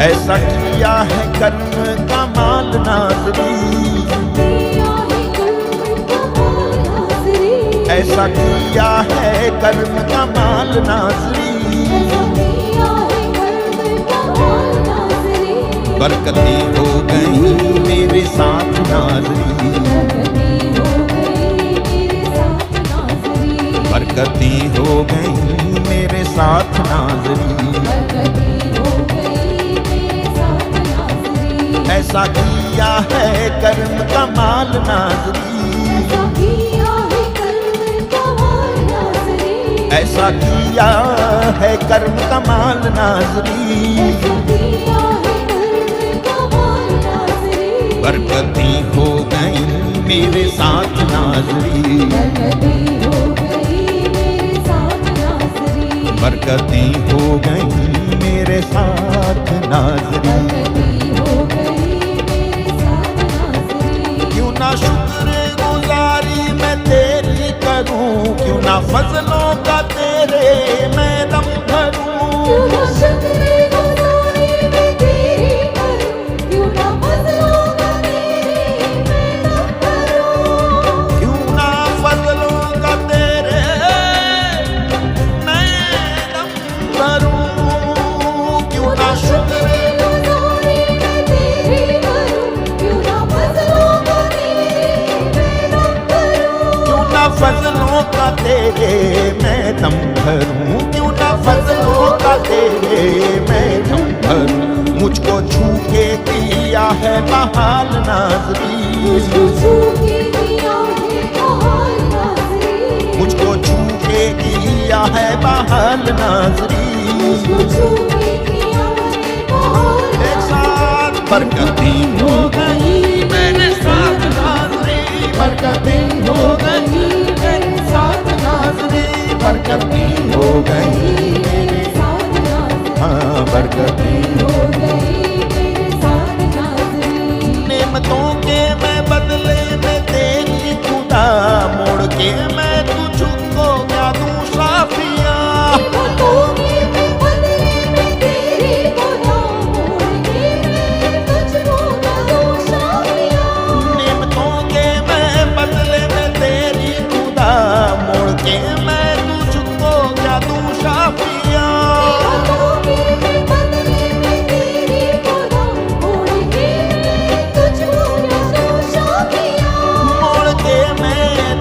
ऐसा किया है कर्म कमाल नाज़री, ऐसा किया है कर्म कमाल नाज़री। बरकतें हो गई मेरे साथ नाज़री, बरकतें हो गई मेरे साथ नाज़री। ऐसा किया है कर्म कमाल नाज़री, ऐसा किया है कर्म कमाल नाज़री। बरकतें हो गई मेरे साथ नाज़री, बरकतें हो गई मेरे साथ नाज़री। क्यों ना शुक्र गुजारी मैं तेरी करूं, क्यों ना फजलों का तेरे मैं दम भरूं, क्यों ना फजलों का तेरे मैं दम भरूं, क्यों ना शुक्र फजलों का तेरे मैं दम भरूं, क्यों ना फजलों का तेरे मैं दम भरूं। मुझको छू के किया है बहाल नाज़री, मुझको छू के किया है बहाल नाज़री। एक साथ बरकतें हो गई मेरे साथ नाज़री, बरकतें हो गई मेरे साथ नाज़री, बरकतें हो गई मेरे साथ नाज़री, हाँ बरकतें हो गई मेरे साथ नाज़री। नेमतों के मैं बदले में तेरी खुदा, मोड़ के मैं तुझको क्या दूं साफिया,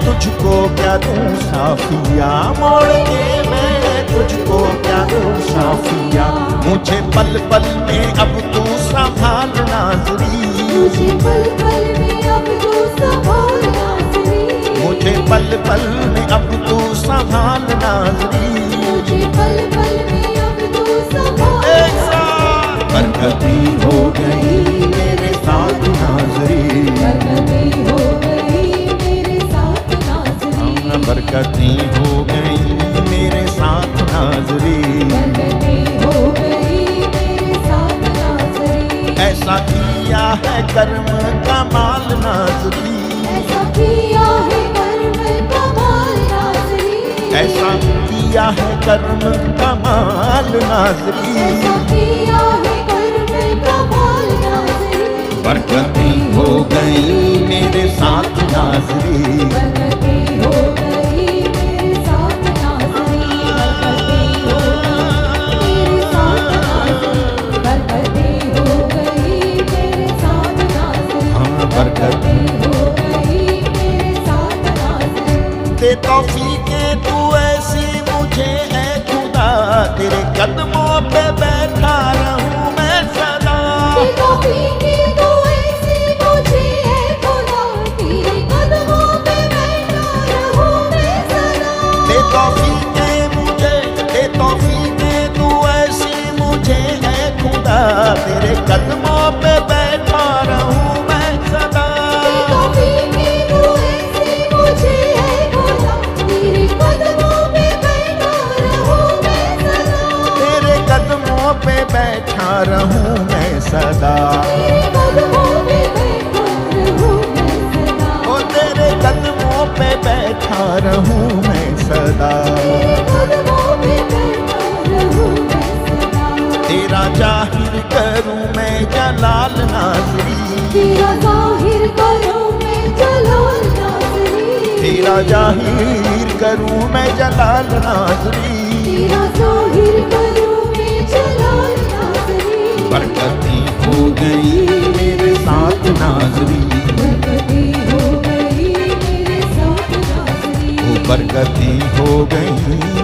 तुझको क्या दूं साफिया, मोड़ के मैं तुझको क्या दूं साफिया। मुझे पल पल में अब तू संभाल नाज़री, मुझे पल पल में अब तू संभाल नाज़री, मुझे पल पल में अब तू संभाल नाज़री, मुझे पल पल में अब तू संभाल। एक साथ बरकतें हो गई मेरे साथ नाज़री, बरकतें हो गई मेरे साथ नाज़री, बरकतें हो गई मेरे साथ नाज़री, बरकतें हो गई मेरे साथ नाज़री। ऐसा किया है कर्म कमाल नाज़री, ऐसा किया है कर्म कमाल नाज़री, ऐसा किया है कर्म कमाल नाज़री, ऐसा किया है कर्म कमाल नाज़री। बरकतें हो गई मेरे साथ नाज़री, बरकतें हो गई मेरे साथ नाज़री, बरकतें हो गई मेरे साथ नाज़री, बरकतें हो गई मेरे साथ नाज़री। ते तौफीके तू ऐसी मुझे है खुदा, तेरे कदमों पे बैठा रहूं मैं सदा, ते तौफीके तू ऐसी मुझे है खुदा, तेरे कदमों पे बैठा रहूं मैं सदा। ते तौफीके तू ऐसी मुझे है खुदा, तेरे कदमों पे बैठा रहूं मैं सदा। तेरे कदमों पे बैठा रहूं मैं सदा, ओ तेरे कदमों पे बैठा रहूं मैं सदा। तेरा जाहिर करूं तेरा जाहिर करूं मैं जलाल नाज़री, तेरा जाहिर करूं मैं जलाल नाज़री, तेरा जाहिर करूं मैं जलाल नाज़री। बरकतें हो गई मेरे साथ नाज़री, बरकतें हो गई मेरे साथ नाज़री, वो बरकतें हो गई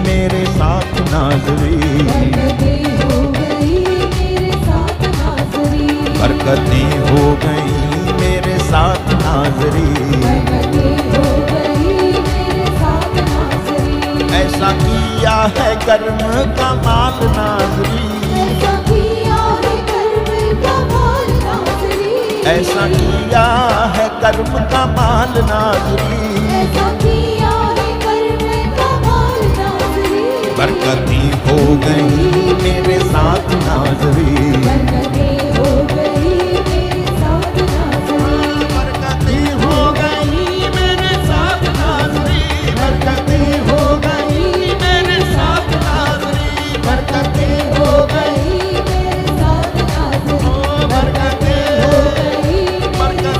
मेरे साथ नाज़री, बरकतें हो गई मेरे साथ नाज़री, बरकतें हो गई मेरे साथ नाज़री। बरकतें हो गई मेरे साथ नाज़री। ऐसा किया है कर्म का माल नाज़री, ऐसा किया है कर्म का माल नाज़री, ऐसा किया है कर्म का माल नाज़री, ऐसा किया है कर्म का माल नाज़री। बरकतें हो गई मेरे साथ नाज़री, बरकतें हो गई मेरे साथ नाज़री, बरकतें हो गई मेरे साथ नाज़री, बरकतें हो गई मेरे साथ नाज़री, बरकतें हो गई मेरे साथ नाज़री, बरकतें हो गई मेरे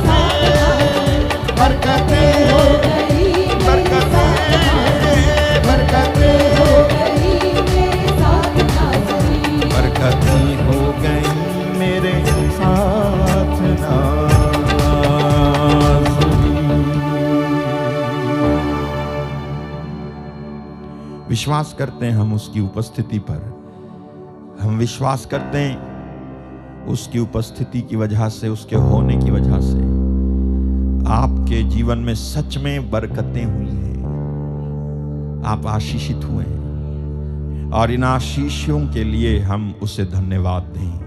साथ नाज़री, बरकतें हो गई मेरे साथ नाज़री, बरकतें हो गई मेरे साथ नाज़री। बरकतें हो गई मेरे साथ नाज़री। विश्वास करते हैं हम उसकी उपस्थिति पर, हम विश्वास करते हैं उसकी उपस्थिति की वजह से, उसके होने की वजह से आपके जीवन में सच में बरकतें हुई हैं, आप आशीषित हुए हैं, और इन आशीषों के लिए हम उसे धन्यवाद दें।